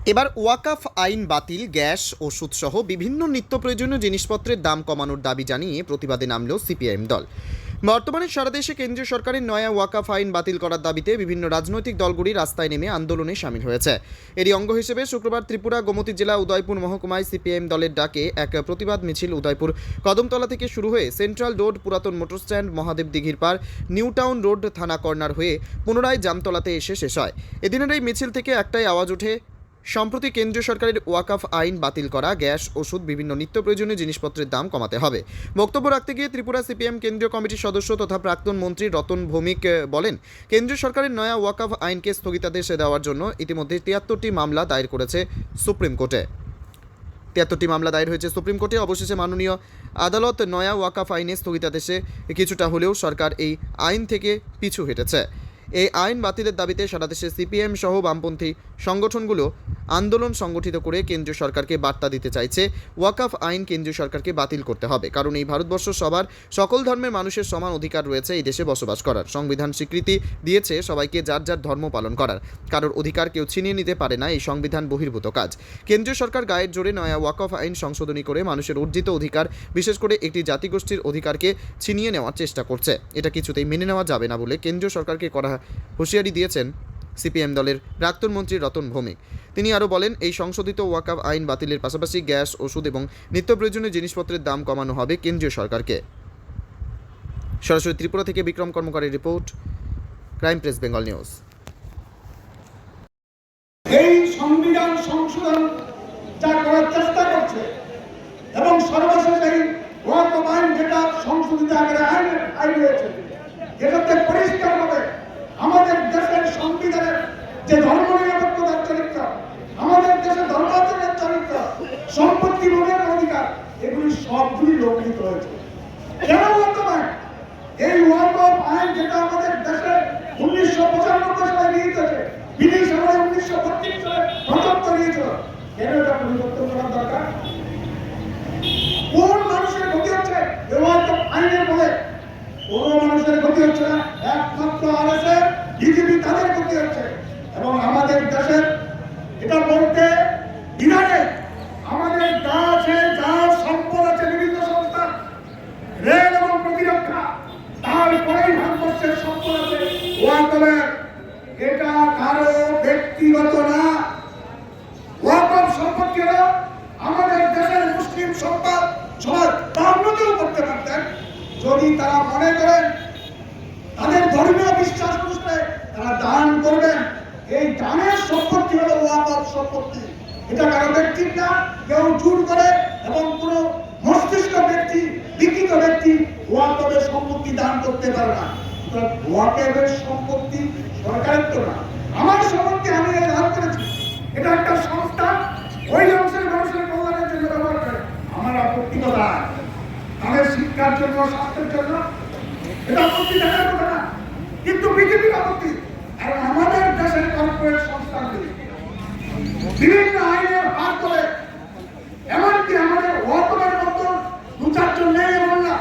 এবার ওয়াকাফ আইন বাতিল, গ্যাস, ওষুধ সহ বিভিন্ন নিত্য প্রয়োজনীয় জিনিসপত্রের দাম কমানোর দাবি জানিয়ে প্রতিবাদে নামল সিপিআইএম দল। বর্তমানে সারা দেশে কেন্দ্রীয় সরকারের নয়া ওয়াকাফ আইন বাতিল করার দাবিতে বিভিন্ন রাজনৈতিক দলগুলি রাস্তায় নেমে আন্দোলনে সামিল হয়েছে। এরই অঙ্গ হিসেবে শুক্রবার ত্রিপুরা গোমতী জেলা উদয়পুর মহকুমায় সিপিআইএম দলের ডাকে এক প্রতিবাদ মিছিল উদয়পুর কদমতলা থেকে শুরু হয়ে সেন্ট্রাল রোড, পুরাতন মোটর স্ট্যান্ড, মহাদেব দিঘির পার, নিউ টাউন রোড, থানা কর্নার হয়ে পুনরায় জামতলাতে এসে শেষ হয়। এদিনের এই মিছিল থেকে একটাই আওয়াজ ওঠে, সম্প্রতি কেন্দ্রীয় সরকারের ওয়াকাফ আইন বাতিল করা, গ্যাস, ওষুধ, বিভিন্ন নিত্য প্রয়োজনীয় জিনিসপত্রের দাম কমাতে হবে। বক্তব্য রাখতে গিয়ে ত্রিপুরা সিপিএম কেন্দ্রীয় কমিটির সদস্য তথা প্রাক্তন মন্ত্রী রতন ভৌমিক বলেন, কেন্দ্রীয় সরকারের নয়া ওয়াকাফ আইনকে স্থগিতাদেশ দেওয়ার জন্য ইতিমধ্যে 73টি মামলা দায়ের করেছে সুপ্রিম কোর্টে। 73টি মামলা দায়ের হয়েছে সুপ্রিম কোর্টে। অবশেষে মাননীয় আদালত নয়া ওয়াকাফ আইনে স্থগিতাদেশে কিছুটা হলেও সরকার এই আইন থেকে পিছু হেঁটেছে। এই আইন বাতিলের দাবিতে সারা দেশে সিপিএম সহ বামপন্থী সংগঠনগুলো আন্দোলন সংগঠিত করে কেন্দ্রীয় সরকারকে বার্তা দিতে চাইছে, ওয়াকাফ আইন কেন্দ্রীয় সরকারকে বাতিল করতে হবে। কারণ এই ভারতবর্ষ সবার, সকল ধর্মের মানুষের সমান অধিকার রয়েছে এই দেশে বসবাস করার। সংবিধান স্বীকৃতি দিয়েছে সবাইকে যার যার ধর্ম পালন করার। কারোর অধিকার কেউ ছিনিয়ে নিতে পারে না, এই সংবিধান বহির্ভূত কাজ। কেন্দ্রীয় সরকার গায়ের জোরে নয়া ওয়াকাফ আইন সংশোধনী করে মানুষের অর্জিত অধিকার, বিশেষ করে একটি জাতিগোষ্ঠীর অধিকারকে ছিনিয়ে নেওয়ার চেষ্টা করছে। এটা কিছুতেই মেনে নেওয়া যাবে না বলে কেন্দ্রীয় সরকারকে করা হুঁশিয়ারি দিয়েছেন সিপিএম দলের প্রাক্তন মন্ত্রী রতন ভৌমিক। তিনি আরও বলেন, এই সংশোধিত ওয়াকাফ আইন বাতিলের পাশাপাশি গ্যাস, ওষুধ এবং নিত্য প্রয়োজনীয় জিনিসপত্রের দাম কমানো হবে কেন্দ্রীয় সরকারকে। সরাসরি ত্রিপুরা থেকে বিক্রম কর্মকারের report, crime press Bengal news. এই সংবিধান সংশোধন যা করার চেষ্টা করছে এবং সর্বশেষ এই ওয়াকাফ আইন যেটা সংশোধিত আকারে আইন হয়েছে, এটাতে পরিষ্কারভাবে আমাদের দেশের সংবিধানের যে ধর্মনিরপেক্ষতার চরিত্র, আমাদের দেশের ধর্মাচরণের চরিত্র, সম্পত্তি ভোগের অধিকার, এগুলি সবগুলি লঙ্ঘিত হয়েছে। কেন বর্তমানে এই ওয়াকাফ আইন যেটা আমাদের দেশে 1995 সালে গৃহীত হয়েছে, ব্রিটিশ আমলে 1932 সালে প্রচলিত হয়েছিল, কেন এটা পরিবর্তন করার দরকার? কোন মানুষের ক্ষতি হচ্ছে এই ওয়াকাফ আইনের ফলে? কোন মানুষের ক্ষতি হচ্ছে না, একমাত্র আরএসএস, বিজেপি, তাদের ক্ষতি হচ্ছে। এবং আমাদের দেশের এটা বলতে ইরানে আমাদের যা আছে, যা সম্পদ আছে, বিভিন্ন সংস্থা, রেল এবং প্রতিরক্ষা, তারপরেই ভারতবর্ষের সম্পদ আছে ওয়াকাফের। এটা কারো ব্যক্তিগত না। ওয়াকাফ সম্পত্তি হলো আমাদের দেশের মুসলিম সম্পদ, সমাজ তা উন্নতিও করতে পারতেন যদি তারা মনে করেন তাদের ধর্মীয় বিশ্বাস অনুসারে তারা দান করবেন। এই দানের সম্পত্তি হলো ওয়াকাফ সম্পত্তি। এটা কারো ব্যক্তির না, কেউ জোর করে এবং কোনো মস্তিষ্ক ব্যক্তি, বিকৃত ব্যক্তি ওয়াকাফের সম্পত্তি দান করতে পারে না। ওয়াকাফের সম্পত্তি সরকারের তো না, আমার সম্পত্তি আমি দান করেছি। এটা একটা সংস্থা, ওই অংশের মানুষের কল্যাণের জন্য ব্যবহার করে। আমার আপত্তি কোথায়? তাদের শিক্ষার জন্য, স্বাস্থ্যের জন্য, এটা আপত্তি দেখার কথা না। কিন্তু বিজেপির আপত্তি। আর আমাদের দেশের কর্পোরেট সংস্থাগুলি বিভিন্ন আইনের হাত ধরে, এমনকি আমাদের ওয়াকাফের মতো দু চারজন নেই এমন না,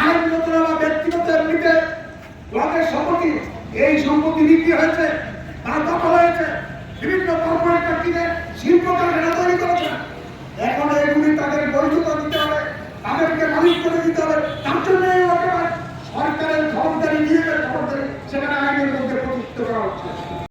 আইনগত বা ব্যক্তিগত এমনিতে ওয়াকাফের সম্পত্তি, এই সম্পত্তি বিক্রি হয়েছে, তার দখল হয়েছে, বিভিন্ন কর্পোরেট ব্যক্তিদের শিল্প কারখানা তৈরি করেছে। এখন এগুলি তাদের বৈধতা দিতে হবে, তাদেরকে মালিক করে দিতে হবে। তার জন্য সরকারের খবরদারি, নিজেদের খবরদারি সেখানে আইনের